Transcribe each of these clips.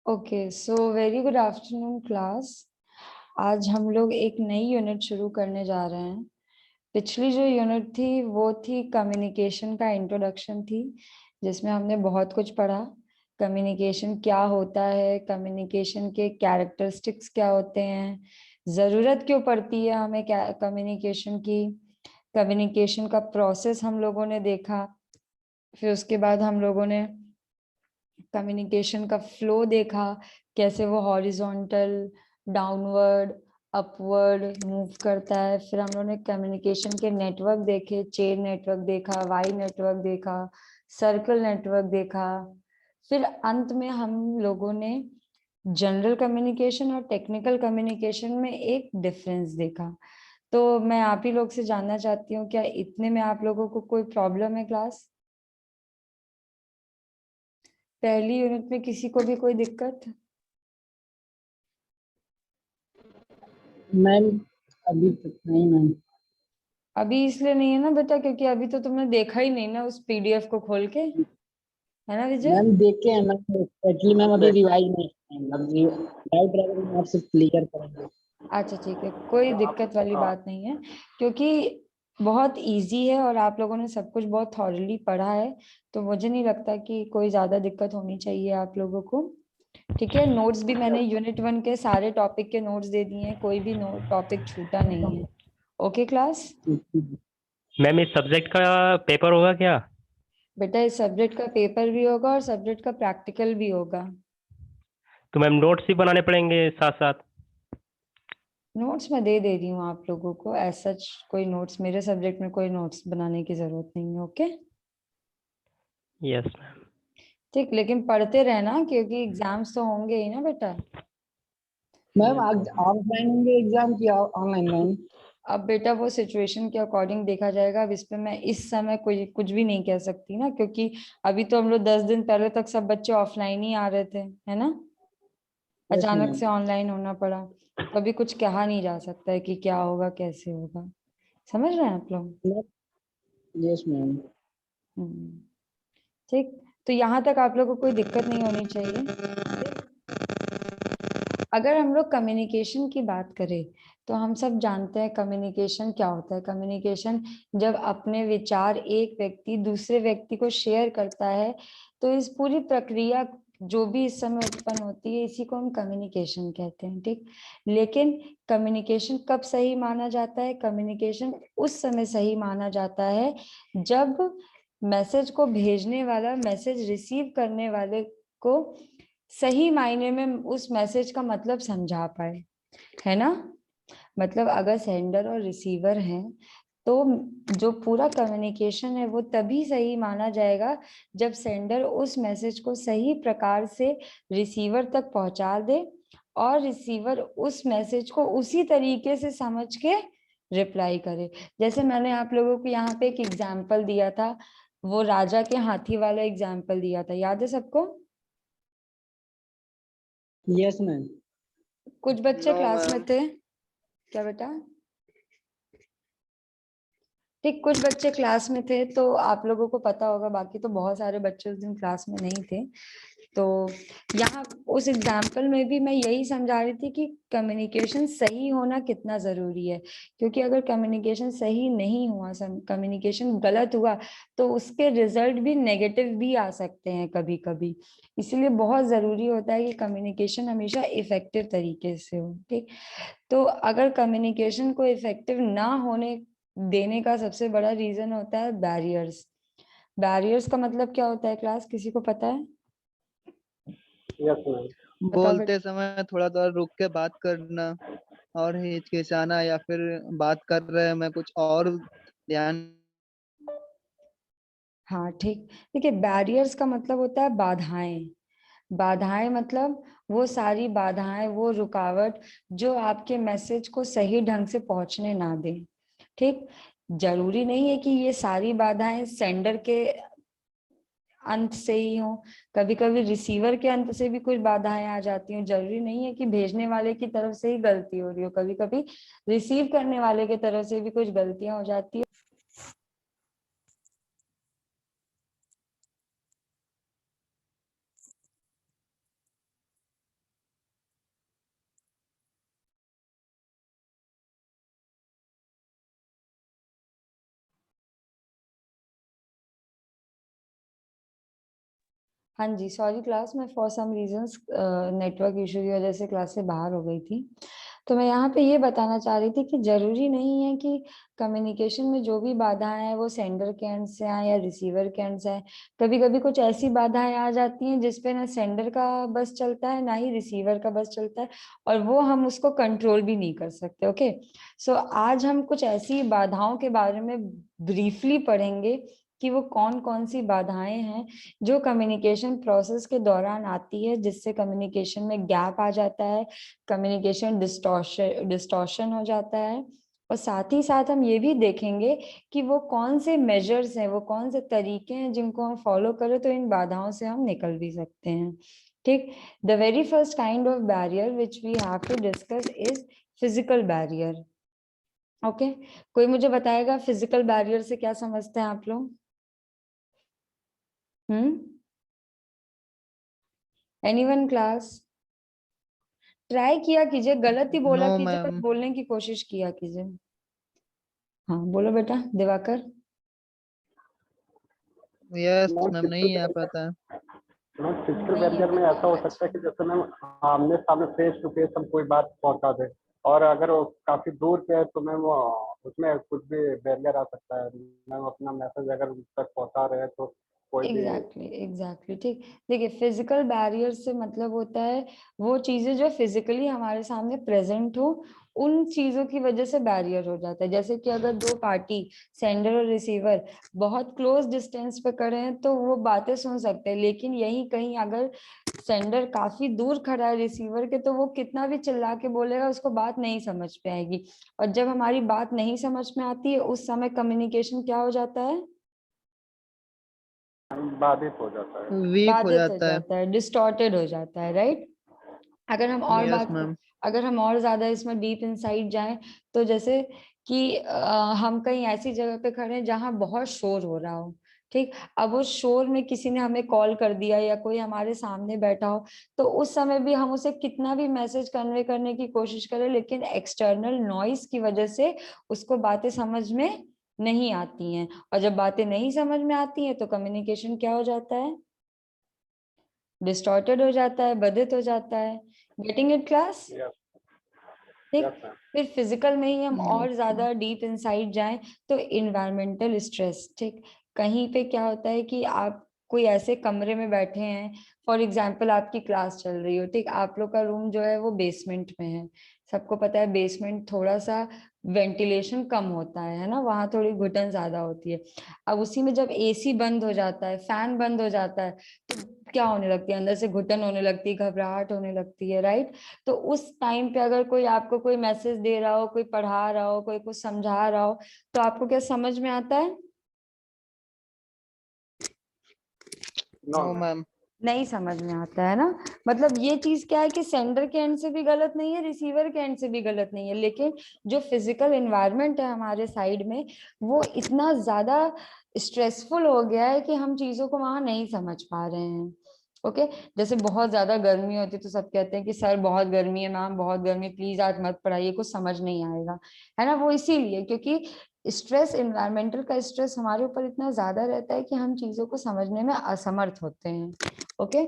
Okay, so very good afternoon class. आज हम लोग एक नई यूनिट शुरू करने जा रहे हैं। पिछली जो यूनिट थी वो थी कम्युनिकेशन का इंट्रोडक्शन थी, जिसमें हमने बहुत कुछ पढ़ा। कम्युनिकेशन क्या होता है, कम्युनिकेशन के कैरेक्टरिस्टिक्स क्या होते हैं, ज़रूरत क्यों पड़ती है हमें कम्युनिकेशन की। कम्युनिकेशन का प्रोसेस हम लोगों ने देखा। फिर उसके बाद हम लोगों ने कम्युनिकेशन का फ्लो देखा, कैसे वो हॉरिजॉन्टल, डाउनवर्ड, अपवर्ड मूव करता है। फिर हम लोगों ने कम्युनिकेशन के नेटवर्क देखे, चेन नेटवर्क देखा, वाई नेटवर्क देखा, सर्कल नेटवर्क देखा। फिर अंत में हम लोगों ने जनरल कम्युनिकेशन और टेक्निकल कम्युनिकेशन में एक डिफरेंस देखा। तो मैं आप ही लोग से जानना चाहती हूँ, क्या इतने में आप लोगों को कोई प्रॉब्लम है क्लास? पहली यूनिट में किसी को भी कोई दिक्कत? मैम अभी तक नहीं मैम। अभी इसलिए नहीं है ना बेटा, क्योंकि अभी तो तुमने देखा ही नहीं ना उस पीडीएफ को खोल के, है ना विजय? मैम देखे हैं मैम, एक्चुअली मैम अभी रिवाइज नहीं किया है, अब डाउट रहेगा तो आपसे क्लियर करेंगे। अच्छा ठीक है, कोई दिक्कत वाली बात नहीं है, क्योंकि बहुत इजी है और आप लोगों ने सब कुछ बहुत थॉरली पढ़ा है। तो मुझे नहीं लगता कि कोई ज्यादा दिक्कत होनी चाहिए आप लोगों को। ठीक है, नोट्स भी मैंने यूनिट 1 के सारे टॉपिक के नोट्स दे दिए हैं, कोई भी टॉपिक छूटा नहीं है। Okay class? मैम इस सब्जेक्ट का पेपर होगा क्या? बेटा इस सब्जेक्ट का पेपर भी होगा और सब्जेक्ट का प्रैक्टिकल भी होगा। तो मैम नोट्स ही बनाने पड़ेंगे साथ साथ? नोट्स मैं दे रही हूँ आप लोगों को, ऐसा कोई नोट्स मेरे सब्जेक्ट में कोई नोट्स बनाने की जरूरत नहीं है। Okay yes ma'am. ठीक, लेकिन पढ़ते रहना क्योंकि एग्जाम्स तो होंगे ही ना बेटा। मैम आज ऑफलाइन होंगे एग्जाम की ऑनलाइन मैम? अब बेटा वो सिचुएशन के अकॉर्डिंग देखा जाएगा। अब इस पे मैं इस समय कोई कुछ भी नहीं कह सकती ना, क्योंकि अभी तो हम लोग 10 दिन पहले तक सब बच्चे ऑफलाइन ही आ रहे थे, है ना। यस अचानक मैम। से ऑनलाइन होना पड़ा, तो अभी कुछ कहा नहीं जा सकता है कि क्या होगा कैसे होगा। समझ रहे हैं आप लोग? Yes ma'am. हम्म, ठीक। तो यहाँ तक आप लोगों को कोई दिक्कत नहीं होनी चाहिए। अगर हम लोग कम्युनिकेशन की बात करें तो हम सब जानते हैं कम्युनिकेशन क्या होता है। कम्युनिकेशन जब अपने विचार एक व्यक्ति दूसरे व्यक्ति को शेयर करता है, तो इस पूरी प्रक्रिया जो भी इस समय उत्पन्न होती है, इसी को हम कम्युनिकेशन कहते हैं। ठीक, लेकिन कम्युनिकेशन कब सही माना जाता है? कम्युनिकेशन उस समय सही माना जाता है जब मैसेज को भेजने वाला मैसेज रिसीव करने वाले को सही मायने में उस मैसेज का मतलब समझा पाए, है ना। मतलब अगर सेंडर और रिसीवर हैं, तो जो पूरा कम्युनिकेशन है वो तभी सही माना जाएगा जब सेंडर उस मैसेज को सही प्रकार से रिसीवर तक पहुंचा दे और रिसीवर उस मैसेज को उसी तरीके से समझ के रिप्लाई करे। जैसे मैंने आप लोगों को यहाँ पे एक एग्जाम्पल दिया था, वो राजा के हाथी वाला एग्जाम्पल दिया था, याद है सबको? Yes ma'am. कुछ बच्चे क्लास में थे क्या बेटा? ठीक, कुछ बच्चे क्लास में थे तो आप लोगों को पता होगा, बाकी तो बहुत सारे बच्चे उस दिन क्लास में नहीं थे। तो यहाँ उस एग्जाम्पल में भी मैं यही समझा रही थी कि कम्युनिकेशन सही होना कितना जरूरी है। क्योंकि अगर कम्युनिकेशन सही नहीं हुआ, कम्युनिकेशन गलत हुआ, तो उसके रिजल्ट भी नेगेटिव भी आ सकते हैं कभी कभी। इसीलिए बहुत जरूरी होता है कि कम्युनिकेशन हमेशा इफेक्टिव तरीके से हो। ठीक, तो अगर कम्युनिकेशन को इफेक्टिव ना होने देने का सबसे बड़ा रीजन होता है बैरियर्स। बैरियर्स का मतलब क्या होता है क्लास, किसी को पता है? Yes ma'am. बताओ बोलते समय थोड़ा देर रुक के बात करना और हिचकिचाना, या फिर बात कर रहे हैं मैं कुछ और ध्यान। हाँ ठीक, देखिए बैरियर्स का मतलब होता है बाधाएं। बाधाएं मतलब वो सारी बाधाएं, वो रुकावट जो आपके मैसेज को सही ढंग से पहुंचने ना दे। ठीक, जरूरी नहीं है कि ये सारी बाधाएं सेंडर के अंत से ही हो, कभी कभी रिसीवर के अंत से भी कुछ बाधाएं आ जाती हैं। जरूरी नहीं है कि भेजने वाले की तरफ से ही गलती हो रही हो, कभी कभी रिसीव करने वाले की तरफ से भी कुछ गलतियां हो जाती है। हाँ जी, सॉरी क्लास, मैं for some reasons network issue की वजह से क्लास से बाहर हो गई थी। तो मैं यहाँ पे ये बताना चाह रही थी कि जरूरी नहीं है कि कम्युनिकेशन में जो भी बाधाएं हैं वो सेंडर के एंड से आए या रिसीवर के एंड से आए। कभी कभी कुछ ऐसी बाधाएं आ जाती हैं जिसपे ना सेंडर का बस चलता है ना ही रिसीवर का बस चलता है, और वो हम उसको कंट्रोल भी नहीं कर सकते। ओके, सो आज हम कुछ ऐसी बाधाओं के बारे में ब्रीफली पढ़ेंगे कि वो कौन कौन सी बाधाएं हैं जो कम्युनिकेशन प्रोसेस के दौरान आती है, जिससे कम्युनिकेशन में गैप आ जाता है, कम्युनिकेशन डिस्टॉर्शन हो जाता है। और साथ ही साथ हम ये भी देखेंगे कि वो कौन से मेजर्स हैं, वो कौन से तरीके हैं जिनको हम फॉलो करें तो इन बाधाओं से हम निकल भी सकते हैं। ठीक, the very first kind of barrier which we have to discuss is physical barrier. Okay, कोई मुझे बताएगा फिजिकल बैरियर से क्या समझते हैं आप लोग? Anyone class? ट्राई किया कीजिए, गलत ही बोला नो कीजिए, बस मैम। बोलने की कोशिश किया कीजिए। हाँ बोलो बेटा दिवाकर। यस मैम, नहीं आ पाता है। फिजिकल नहीं है बैरियर में ऐसा पता, हो सकता है अच्छा। कि जैसे मैम आमने सामने फेस टू फेस हम कोई बात पहुंचा दें, और अगर वो काफी दूर पे है तो मैम उसमें कुछ भी बैरियर आ सकता है। मैम अपना मैसेज अगर उस तक पहुंचा रहे हैं तो कोई भी। एग्जैक्टली ठीक। देखिए, फिजिकल बैरियर से मतलब होता है वो चीजें जो फिजिकली हमारे सामने प्रेजेंट हो, उन चीजों की वजह से बैरियर हो जाता है। जैसे कि अगर दो पार्टी, सेंडर और रिसीवर, बहुत क्लोज डिस्टेंस पे खड़े हैं तो वो बातें सुन सकते हैं, लेकिन यही कहीं अगर सेंडर काफी दूर खड़ा है रिसीवर के तो वो कितना भी चिल्ला के बोलेगा उसको बात नहीं समझ में आएगी। और जब हमारी बात नहीं समझ में आती है उस समय कम्युनिकेशन क्या हो जाता है? बाधित हो जाता है। वीक हो बाधित हो जाता है। जाता है, डिस्टॉर्टेड हो जाता है, राइट। अगर हम और यस बात मैम। अगर हम और ज्यादा इसमें डीप इनसाइड जाएं तो जैसे कि हम कहीं ऐसी जगह पे खड़े हैं जहां बहुत शोर हो रहा हो। ठीक, अब उस शोर में किसी ने हमें कॉल कर दिया या कोई हमारे सामने बैठा हो, तो उस समय भी हम उसे कितना भी मैसेज कन्वे करने की कोशिश करें, लेकिन एक्सटर्नल नॉइस की वजह से उसको बातें समझ में नहीं आती हैं। और जब बातें नहीं समझ में आती हैं तो कम्युनिकेशन क्या हो जाता है? डिस्टॉर्टेड हो जाता है, बाधित हो जाता है। Getting it class? ठीक, फिर फिजिकल में ही हम और ज्यादा डीप इनसाइड जाएं तो इन्वायरमेंटल स्ट्रेस। ठीक, कहीं पे क्या होता है कि आप कोई ऐसे कमरे में बैठे हैं, फॉर एग्जाम्पल आपकी क्लास चल रही हो, ठीक, आप लोग का रूम जो है वो बेसमेंट में है। सबको पता है बेसमेंट थोड़ा सा वेंटिलेशन कम होता है ना, वहां थोड़ी घुटन ज्यादा होती है। अब उसी में जब एसी बंद हो जाता है, फैन बंद हो जाता है, तो क्या होने लगती है? अंदर से घुटन होने लगती है, घबराहट होने लगती है, राइट। तो उस टाइम पे अगर कोई आपको कोई मैसेज दे रहा हो, कोई पढ़ा रहा हो, कोई कुछ समझा रहा हो, तो आपको क्या समझ में आता है? No ma'am. नहीं समझ में आता है ना। मतलब ये चीज क्या है कि सेंडर के एंड से भी गलत नहीं है, रिसीवर के एंड से भी गलत नहीं है, लेकिन जो फिजिकल एनवायरनमेंट है हमारे साइड में वो इतना ज्यादा स्ट्रेसफुल हो गया है कि हम चीजों को वहां नहीं समझ पा रहे हैं। ओके, जैसे बहुत ज्यादा गर्मी होती है तो सब कहते हैं कि सर बहुत गर्मी है, मैम बहुत गर्मी है, प्लीज आज मत पढ़ाइए, कुछ समझ नहीं आएगा, है ना। वो इसीलिए क्योंकि स्ट्रेस, एनवायरमेंटल का स्ट्रेस हमारे ऊपर इतना ज्यादा रहता है कि हम चीजों को समझने में असमर्थ होते हैं। Okay,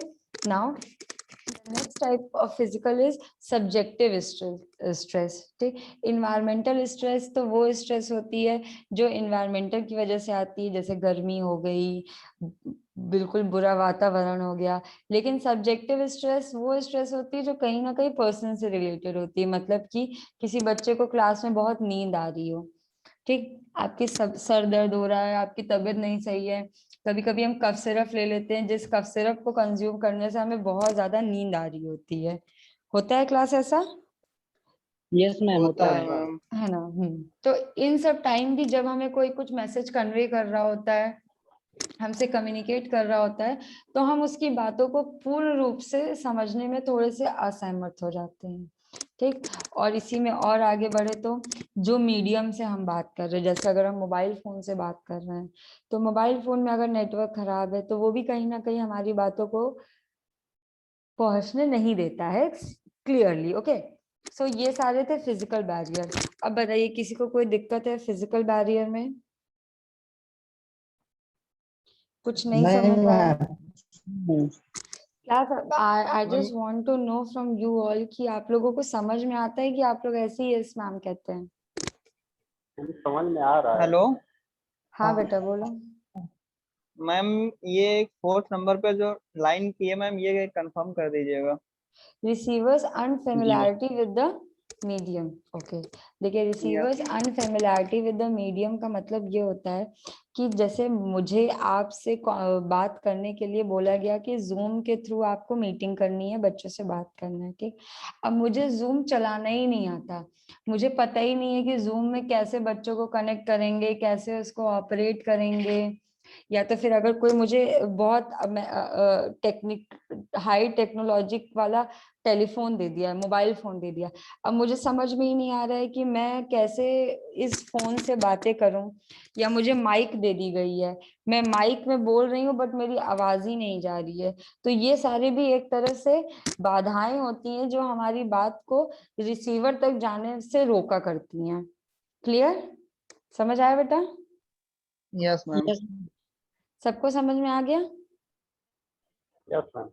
now the next type of physical is subjective stress। ठीक, environmental stress तो वो स्ट्रेस होती है जो environmental की वजह से आती है, जैसे गर्मी हो गई, बिल्कुल बुरा वातावरण हो गया। लेकिन सब्जेक्टिव स्ट्रेस वो स्ट्रेस होती है जो कहीं ना कहीं पर्सन से रिलेटेड होती है। मतलब कि किसी बच्चे को क्लास में बहुत नींद आ रही हो, ठीक, आपकी सब सर दर्द हो रहा है, आपकी तबीयत नहीं सही है, कभी कभी हम कफ सिरप ले लेते हैं जिस कफ सिरप को कंज्यूम करने से हमें बहुत ज्यादा नींद आ रही होती है। होता है क्लास ऐसा? यस मैम, होता होता है है। मैम। है ना। तो इन सब टाइम भी जब हमें कोई कुछ मैसेज कन्वे कर रहा होता है, हमसे कम्युनिकेट कर रहा होता है, तो हम उसकी बातों को पूर्ण रूप से समझने में थोड़े से असहमत हो जाते हैं। ठीक, और इसी में और आगे बढ़े तो जो मीडियम से हम बात कर रहे हैं, जैसे अगर हम मोबाइल फोन से बात कर रहे हैं तो मोबाइल फोन में अगर नेटवर्क खराब है तो वो भी कहीं ना कहीं हमारी बातों को पहुंचने नहीं देता है क्लियरली। ओके, सो ये सारे थे फिजिकल बैरियर। अब बताइए किसी को कोई दिक्कत है फिजिकल बैरियर में? कुछ नहीं नहीं समझ आया? Ma'am. Class I just want to know from you all कि आप लोगों को समझ में आता है कि आप लोग ऐसे ही यस मैम कहते हैं? मुझे समझ में आ रहा है। हेलो हाँ बेटा बोलो। मैम, ये 4th नंबर पे जो लाइन की है मैम, ये कंफर्म कर दीजिएगा। Receivers unfamiliarity with the medium. Okay, देखिए receivers unfamiliarity with the medium का मतलब ये होता है कि जैसे मुझे आपसे बात करने के लिए बोला गया कि जूम के थ्रू आपको मीटिंग करनी है, बच्चों से बात करना है, ठीक। अब मुझे जूम चलाना ही नहीं आता, मुझे पता ही नहीं है कि जूम में कैसे बच्चों को कनेक्ट करेंगे, कैसे उसको ऑपरेट करेंगे, या तो फिर अगर कोई मुझे बहुत हाई टेक्नोलॉजी वाला टेलीफोन दे दिया, मोबाइल फोन दे दिया, अब मुझे समझ में ही नहीं आ रहा है कि मैं कैसे इस फोन से बातें करूं, या मुझे माइक दे दी गई है, मैं माइक में बोल रही हूँ बट मेरी आवाज ही नहीं जा रही है। तो ये सारे भी एक तरह से बाधाएं होती हैं जो हमारी बात को रिसीवर तक जाने से रोका करती हैं। क्लियर? समझ आया बेटा? Yes ma'am. सबको समझ में आ गया? Yes ma'am.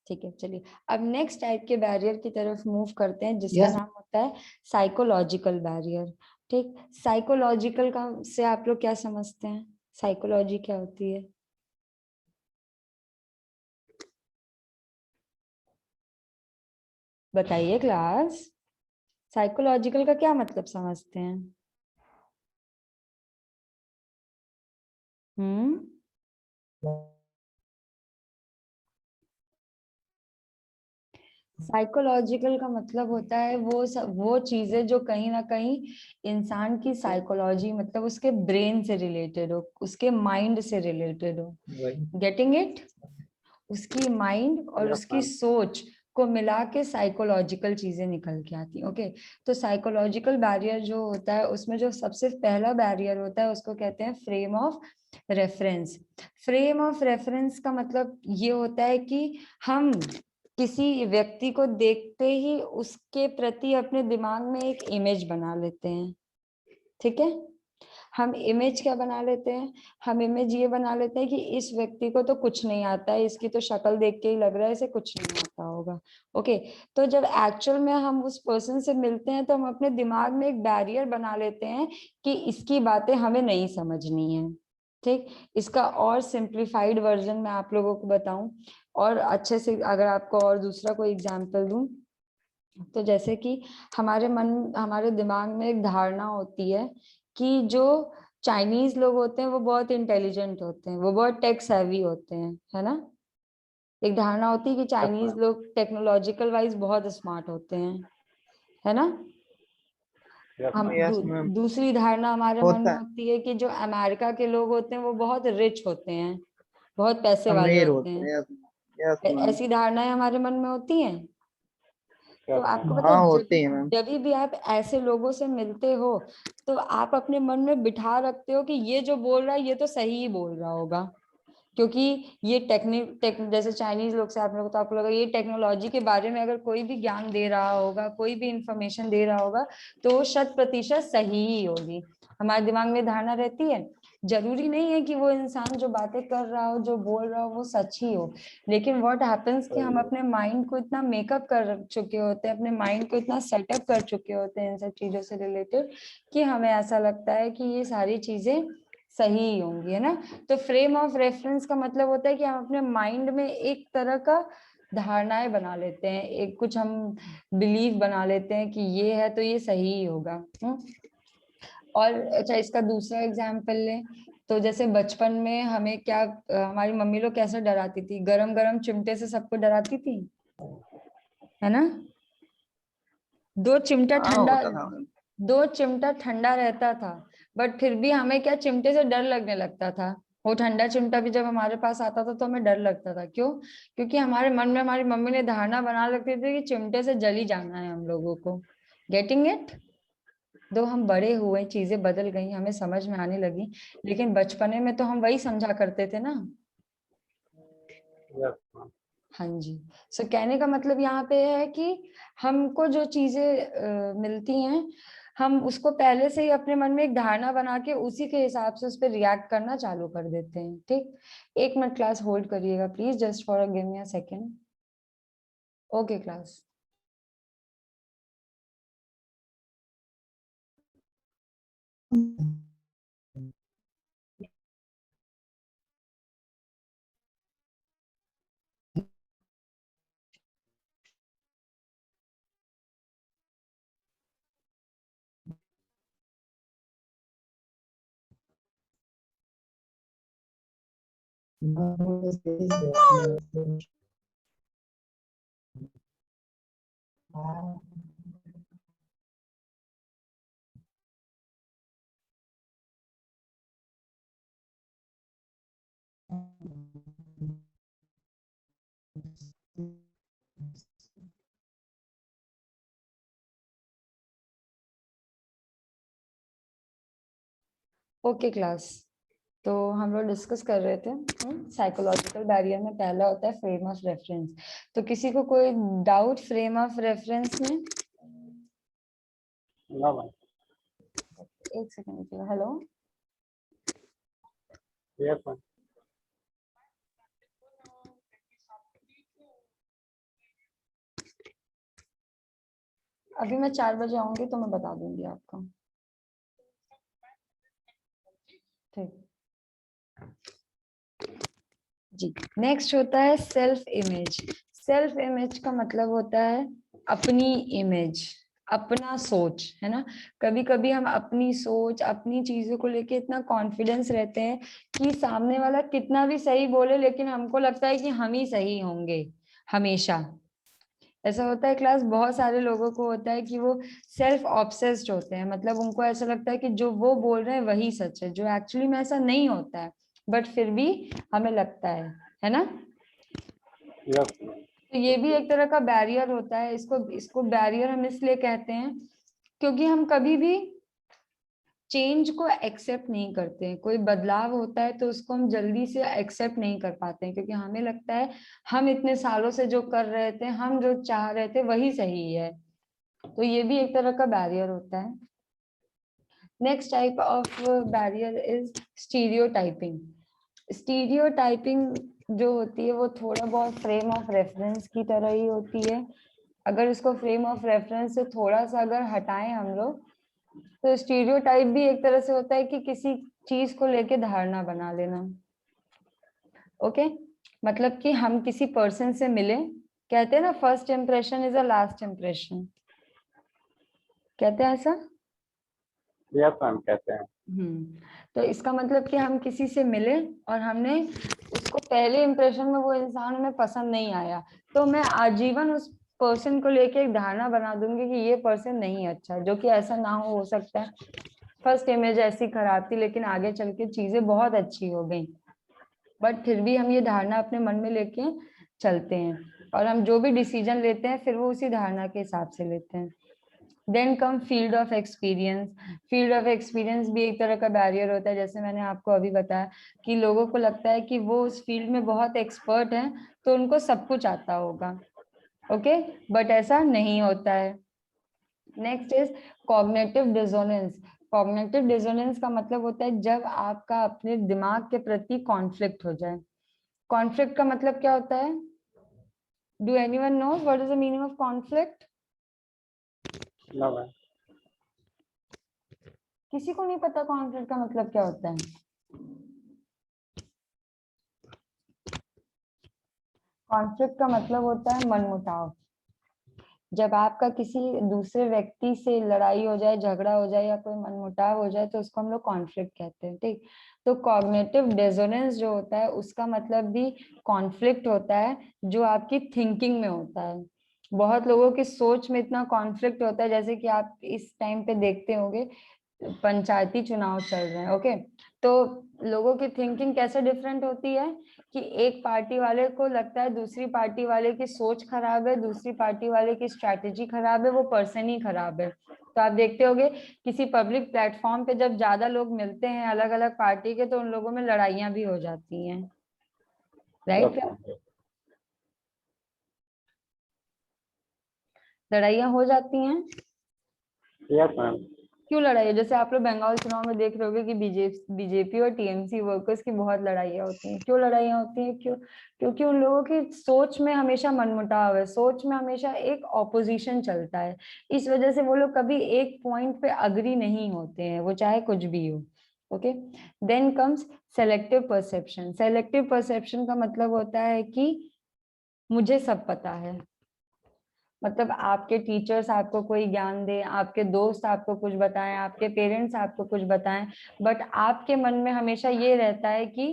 ठीक है, चलिए अब नेक्स्ट टाइप के बैरियर की तरफ मूव करते हैं जिसका नाम होता है साइकोलॉजिकल बैरियर। ठीक, साइकोलॉजिकल का से आप लोग क्या समझते हैं? साइकोलॉजी क्या होती है? बताइए क्लास, साइकोलॉजिकल का क्या मतलब समझते हैं? साइकोलॉजिकल का मतलब होता है वो चीजें जो कहीं ना कहीं इंसान की साइकोलॉजी मतलब उसके ब्रेन से रिलेटेड हो, उसके माइंड से रिलेटेड हो। Getting it? उसकी माइंड और Yes, उसकी ma'am. सोच को मिला के साइकोलॉजिकल चीजें निकल के आती हैं। ओके, तो साइकोलॉजिकल बैरियर जो होता है उसमें जो सबसे पहला बैरियर होता है उसको कहते हैं frame of reference. Frame of reference का मतलब ये होता है कि हम किसी व्यक्ति को देखते ही उसके प्रति अपने दिमाग में एक इमेज बना लेते हैं। ठीक है, हम इमेज क्या बना लेते हैं? हम इमेज ये बना लेते हैं कि इस व्यक्ति को तो कुछ नहीं आता है, इसकी तो शक्ल देख के ही लग रहा है इसे कुछ नहीं आता होगा। ओके, तो जब एक्चुअल में हम उस पर्सन से मिलते हैं तो हम अपने दिमाग में एक बैरियर बना लेते हैं कि इसकी बातें हमें नहीं समझनी है। ठीक, इसका और सिंप्लीफाइड वर्जन मैं आप लोगों को बताऊं और अच्छे से, अगर आपको और दूसरा कोई एग्जाम्पल दूं, तो जैसे कि हमारे दिमाग में एक धारणा होती है कि जो चाइनीज लोग होते हैं वो बहुत इंटेलिजेंट होते हैं, वो बहुत टेक सेवी होते हैं, है ना? एक धारणा होती है कि चाइनीज लोग टेक्नोलॉजिकल वाइज बहुत स्मार्ट होते हैं, है ना? Yes, हम ma'am. Yes ma'am. दूसरी धारणा हमारे मन होता में है, होती है कि जो अमेरिका के लोग होते हैं वो बहुत रिच होते हैं, बहुत पैसे वाले अमीर होते होते हैं। हैं। Yes yes ma'am. ऐसी धारणाएं हमारे मन में होती हैं। तो Yes, आपको ma'am. पता हाँ है होते हैं मैम। जब भी आप ऐसे लोगों से मिलते हो तो आप अपने मन में बिठा रखते हो कि ये जो बोल रहा है ये तो सही ही बोल रहा होगा, क्योंकि ये जैसे चाइनीज लोग से आप लोग, तो आप लोग ये टेक्नोलॉजी के बारे में अगर कोई भी ज्ञान दे रहा होगा, कोई भी इंफॉर्मेशन दे रहा होगा तो वो 100% सही ही होगी। हमारे दिमाग में धारणा रहती है। जरूरी नहीं है कि वो इंसान जो बातें कर रहा हो, जो बोल रहा हो वो सच ही हो, लेकिन व्हाट हैपेंस कि हम अपने माइंड को इतना मेकअप कर चुके होते हैं, अपने माइंड को इतना सेटअप कर चुके होते हैं इन सब चीजों से रिलेटेड कि हमें ऐसा लगता है कि ये सारी चीजें सही ही होंगी, है ना? तो फ्रेम ऑफ रेफरेंस का मतलब होता है कि हम अपने माइंड में एक तरह का धारणाएं बना लेते हैं, एक कुछ हम बिलीव बना लेते हैं कि ये है तो ये सही ही होगा। और अच्छा, इसका दूसरा एग्जाम्पल लें तो जैसे बचपन में हमें क्या हमारी मम्मी लोग कैसे डराती थी? गरम गरम चिमटे से सबको डराती थी, है ना? दो चिमटा हाँ ठंडा होता था मैम। दो चिमटा ठंडा रहता था बट फिर भी हमें क्या चिमटे से डर लगने लगता था। वो ठंडा चिमटा भी जब हमारे पास आता था तो हमें डर लगता था। क्यों? क्योंकि हमारे मन में हमारी मम्मी ने धारणा बना रखी थी कि चिमटे से जल ही जाना है हम लोगों को। Getting it? दो हम बड़े हुए, चीजें बदल गई, हमें समझ में आने लगी, लेकिन बचपने में तो हम वही समझा करते थे ना। Yes, ma'am. हाँ जी। सो कहने का मतलब यहाँ पे है कि हमको जो चीजें मिलती हैं हम उसको पहले से ही अपने मन में एक धारणा बना के उसी के हिसाब से उस पर रिएक्ट करना चालू कर देते हैं। ठीक, 1 मिनट क्लास होल्ड करिएगा please, just for give me a second. Okay class. Okay class, तो हम लोग डिस्कस कर रहे थे साइकोलॉजिकल बैरियर में पहला होता है फ्रेम ऑफ रेफरेंस। तो किसी को कोई डाउट फ्रेम ऑफ रेफरेंस में? ना मैम। एक सेकंड, हेलो। Yes ma'am. अभी मैं 4 बजे आऊंगी तो मैं बता दूंगी आपको। ठीक जी। नेक्स्ट होता है सेल्फ इमेज। सेल्फ इमेज का मतलब होता है अपनी इमेज, अपना सोच, है ना। कभी कभी हम अपनी सोच, अपनी चीजों को लेके इतना कॉन्फिडेंस रहते हैं कि सामने वाला कितना भी सही बोले लेकिन हमको लगता है कि हम ही सही होंगे हमेशा। ऐसा होता है क्लास, बहुत सारे लोगों को होता है कि वो सेल्फ ऑब्सेस्ड होते हैं, मतलब उनको ऐसा लगता है कि जो वो बोल रहे हैं वही सच है, जो एक्चुअली में ऐसा नहीं होता है, बट फिर भी हमें लगता है ना। यस। तो ये भी एक तरह का बैरियर होता है। इसको बैरियर हम इसलिए कहते हैं क्योंकि हम कभी भी चेंज को एक्सेप्ट नहीं करते हैं। कोई बदलाव होता है तो उसको हम जल्दी से एक्सेप्ट नहीं कर पाते हैं, क्योंकि हमें लगता है हम इतने सालों से जो कर रहे थे, हम जो चाह रहे थे वही सही है। तो ये भी एक तरह का बैरियर होता है। Next type of barrier is stereotyping. Stereotyping जो होती है वो थोड़ा बहुत फ्रेम ऑफ रेफरेंस की तरह ही होती है। अगर इसको फ्रेम ऑफ रेफरेंस से थोड़ा सा अगर हटाएं हम लोग, तो स्टीरियोटाइप भी एक तरह से होता है कि किसी चीज को लेके धारणा बना लेना। ओके, मतलब कि हम किसी पर्सन से मिले, कहते हैं ना first impression is a last impression, कहते हैं ऐसा। यस मैम कहते हैं। तो इसका मतलब कि हम किसी से मिले और हमने उसको पहले इम्प्रेशन में वो इंसान हमें पसंद नहीं आया, तो मैं आजीवन उस पर्सन को लेके एक धारणा बना दूंगी कि ये पर्सन नहीं अच्छा, जो कि ऐसा ना हो सकता है फर्स्ट इमेज ऐसी खराब थी लेकिन आगे चल के चीजें बहुत अच्छी हो गई, बट फिर भी हम ये धारणा अपने मन में लेके चलते हैं और हम जो भी डिसीजन लेते हैं फिर वो उसी धारणा के हिसाब से लेते हैं। Then come field of experience. Field of experience भी एक तरह का बैरियर होता है। जैसे मैंने आपको अभी बताया कि लोगों को लगता है कि वो उस फील्ड में बहुत एक्सपर्ट हैं तो उनको सब कुछ आता होगा, ओके, बट ऐसा नहीं होता है। Next is cognitive dissonance. Cognitive dissonance का मतलब होता है जब आपका अपने दिमाग के प्रति कॉन्फ्लिक्ट हो जाए। कॉन्फ्लिक्ट का मतलब क्या होता है? Do anyone know what is the meaning of conflict? ना मैम। किसी को नहीं पता कॉन्फ्लिक्ट का मतलब क्या होता है? कॉन्फ्लिक्ट का मतलब होता है मनमुटाव। जब आपका किसी दूसरे व्यक्ति से लड़ाई हो जाए, झगड़ा हो जाए या कोई मनमुटाव हो जाए तो उसको हम लोग कॉन्फ्लिक्ट कहते हैं। ठीक, तो कॉग्निटिव डिसोनेंस जो होता है उसका मतलब भी कॉन्फ्लिक्ट होता है जो आपकी थिंकिंग में होता है। बहुत लोगों की सोच में इतना कॉन्फ्लिक्ट होता है, जैसे कि आप इस टाइम पे देखते होंगे पंचायती चुनाव चल रहे हैं, ओके, तो लोगों की थिंकिंग कैसे डिफरेंट होती है कि एक पार्टी वाले को लगता है दूसरी पार्टी वाले की सोच खराब है, दूसरी पार्टी वाले की स्ट्रैटेजी खराब है, वो पर्सन ही खराब है। तो आप देखते होंगे किसी पब्लिक प्लेटफॉर्म पे जब ज्यादा लोग मिलते हैं अलग अलग पार्टी के तो उन लोगों में लड़ाइयां भी हो जाती हैं, राइट? लड़ाइयां हो जाती हैं। Yes ma'am. क्यों लड़ाई है? जैसे आप लोग बंगाल चुनाव में देख रहे होगे कि बीजेपी और टीएमसी वर्कर्स की बहुत लड़ाइयाँ होती हैं। क्यों लड़ाइयाँ होती हैं? क्योंकि उन लोगों की सोच में हमेशा मनमुटाव है, सोच में हमेशा एक ऑपोजिशन चलता है। इस वजह से वो लोग कभी एक पॉइंट पे अग्री नहीं होते हैं, वो चाहे कुछ भी हो। Okay, then comes selective perception. Selective perception का मतलब होता है कि मुझे सब पता है। मतलब आपके टीचर्स आपको कोई ज्ञान दे, आपके दोस्त आपको कुछ बताएं, आपके पेरेंट्स आपको कुछ बताएं, बट आपके मन में हमेशा ये रहता है कि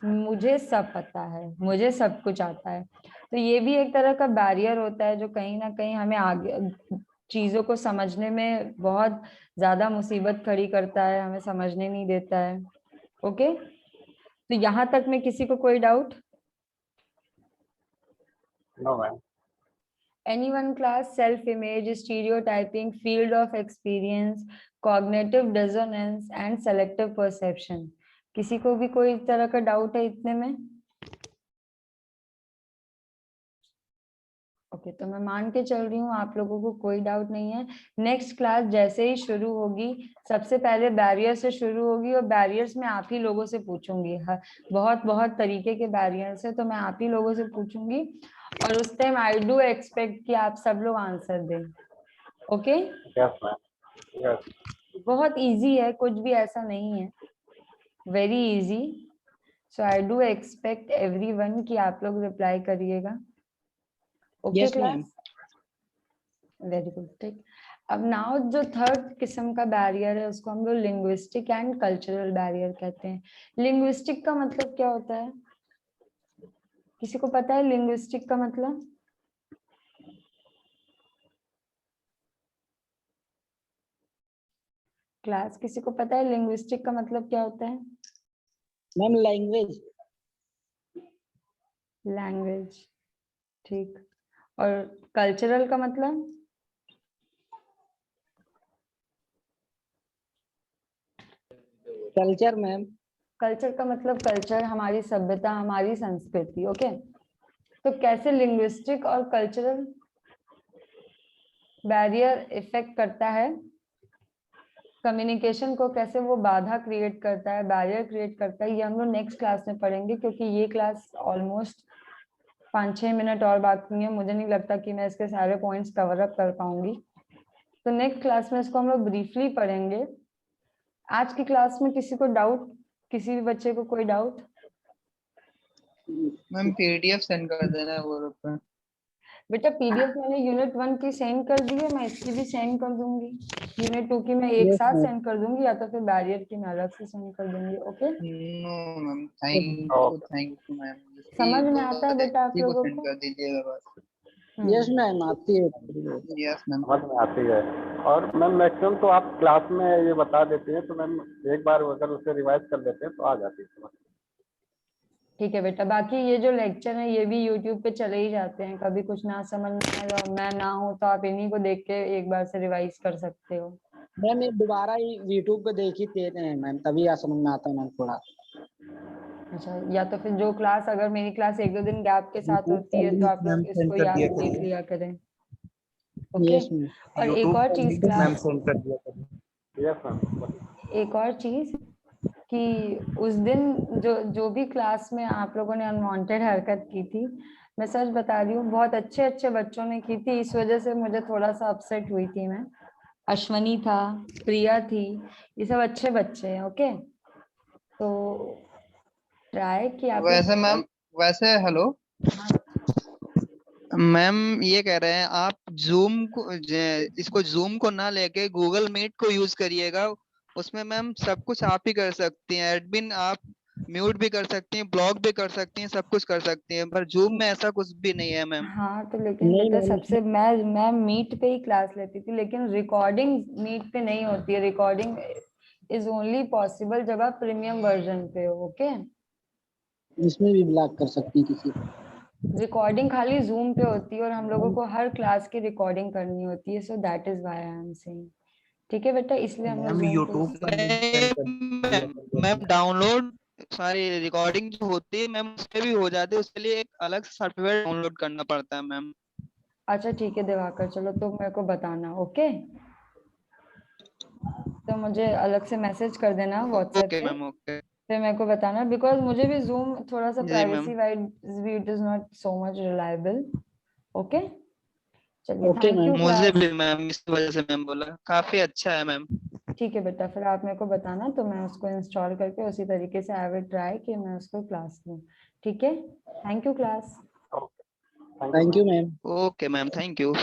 मुझे सब पता है, मुझे सब कुछ आता है। तो ये भी एक तरह का बैरियर होता है जो कहीं ना कहीं हमें आगे चीजों को समझने में बहुत ज्यादा मुसीबत खड़ी करता है, हमें समझने नहीं देता है। ओके, तो यहाँ तक में किसी को कोई doubt? No ma'am. Anyone class, self-image, stereotyping, field of experience, cognitive dissonance and selective perception. किसी को भी कोई तरह का डाउट है इतने में? ओके, तो मैं मान के चल रही हूँ आप लोगों को कोई डाउट नहीं है। नेक्स्ट क्लास जैसे ही शुरू होगी, सबसे पहले बैरियर से शुरू होगी और बैरियर्स में आप ही लोगों से पूछूंगी। बहुत बहुत तरीके के बैरियर्स है, तो मैं आप ही लोगों से पूछूंगी और उस टाइम आई डू एक्सपेक्ट कि आप सब लोग आंसर दें। Okay, yes ma'am, yes. बहुत इजी है, कुछ भी ऐसा नहीं है, very easy. So I do expect everyone कि आप लोग रिप्लाई करिएगा। Okay Yes, ma'am. Class, very good, ठीक। अब नाउ जो थर्ड किस्म का बैरियर है उसको हम लोग लिंग्विस्टिक एंड कल्चरल बैरियर कहते हैं। लिंग्विस्टिक का मतलब क्या होता है? किसी को पता है लिंग्विस्टिक का मतलब? क्लास, किसी को पता है लिंग्विस्टिक का मतलब क्या होता है? Ma'am language. लैंग्वेज, ठीक। और कल्चरल का मतलब? Culture ma'am. कल्चर का मतलब कल्चर, हमारी सभ्यता, हमारी संस्कृति। ओके, तो कैसे लिंग्विस्टिक और कल्चरल बैरियर इफेक्ट करता है कम्युनिकेशन को, कैसे वो बाधा क्रिएट करता है, बैरियर क्रिएट करता है, ये हम लोग नेक्स्ट क्लास में पढ़ेंगे। क्योंकि ये क्लास ऑलमोस्ट 5-6 मिनट और बाकी है, मुझे नहीं लगता कि मैं इसके सारे पॉइंट्स कवर अप कर पाऊंगी। तो नेक्स्ट क्लास में इसको हम लोग ब्रीफली पढ़ेंगे। आज की क्लास में किसी को डाउट, किसी भी बच्चे को कोई डाउट? मैम पीडीएफ सेंड कर देना है वो पे। बेटा पीडीएफ मैंने यूनिट 1 की सेंड कर दी है, मैं इसकी भी सेंड कर दूंगी। यूनिट 2 की मैं एक Yes, साथ ma'am. सेंड कर दूंगी, या तो फिर बैरियर की मैं अलग से सेंड कर दूंगी। Okay, no ma'am, thank you ma'am. समझ में आता है बेटा आप इसी को लोगों सेंड को? कर दीजिएगा बस। Yes, ma'am. आती है। Yes ma'am. समझ में आती है। और मैम मैक्सिमम तो आप क्लास में ये बता देती हैं, तो मैम एक बार अगर उसे रिवाइज कर लेते हैं तो आ जाती है समझ। ठीक है बेटा, बाकी ये जो लेक्चर है ये भी यूट्यूब पे चले ही जाते हैं, कभी कुछ ना समझ में आए और मैं ना हूँ तो आप इन्हीं को देख के एक बार से रिवाइज कर सकते हो। मैम ये दोबारा ही यूट्यूब पे देखी थे मैम, तभी समझ में आता है मैम थोड़ा। अच्छा, या तो फिर जो क्लास, अगर मेरी क्लास 1-2 दिन गैप के साथ होती है तो आप लोग इसको याद देख लिया करें। Okay, Yes, ma'am. और एक और चीज क्लास, यस मैम। एक और चीज कि उस दिन जो भी क्लास में आप लोगों ने अनवांटेड हरकत की थी, मैं सच बता रही हूँ, बहुत अच्छे अच्छे बच्चों ने की थी, इस वजह से मुझे थोड़ा सा अपसेट हुई थी मैं। अश्वनी था, प्रिया थी, ये सब अच्छे बच्चे हैं। ओके, तो ट्राई कि आप वैसे मैम, वैसे हेलो हाँ, मैम, ये कह रहे हैं आप जूम को इसको जूम को ना लेके गूगल मीट को यूज करिएगा। उसमें मैम सब कुछ आप ही कर सकती हैं, एडमिन आप म्यूट भी कर सकती हैं, ब्लॉक भी कर सकती हैं, सब कुछ कर सकती हैं, पर जूम में ऐसा कुछ भी नहीं है मैम। हाँ, तो लेकिन नहीं बेटा मैम, सबसे मैं मीट पे ही क्लास लेती थी, लेकिन रिकॉर्डिंग मीट पे नहीं होती है। रिकॉर्डिंग इज ओनली पॉसिबल जब आप प्रीमियम वर्जन पे हो। ओके, इसमें भी ब्लॉक कर सकती हैं किसी को। रिकॉर्डिंग खाली जूम पे होती है और हम लोगों को हर क्लास की रिकॉर्डिंग करनी होती है। So that is why I am saying. ठीक है बेटा, इसलिए हम लोग जूम पे मैम डाउनलोड सारी रिकॉर्डिंग जो होती है मैम उसमें भी हो जाती है, उसके लिए एक अलग सॉफ्टवेयर डाउनलोड करना पड़ता है मैम। अच्छा ठीक है दिवाकर, चलो तो मेरे को बताना। ओके, तो मुझे अलग से मैसेज कर देना व्हाट्सएप ओके पे, मैम, ओके फिर मेरे को बताना, बिकॉज मुझे भी जूम थोड़ा सा जी प्राइवेसी मैम। वाइज भी it is not so much reliable. Okay, चलिए, ओके थैंक यू मैम। मुझे क्लास। भी मैम इस वजह से मैम बोला काफी अच्छा है मैम। ठीक है बेटा, फिर आप मेरे को बताना तो मैं उसको इंस्टॉल करके उसी तरीके से आई विल ट्राई कि मैं उसको क्लास लूँ। ठीक है, thank you class. Okay, thank you thank you ma'am. Ma'am. Okay ma'am, thank you.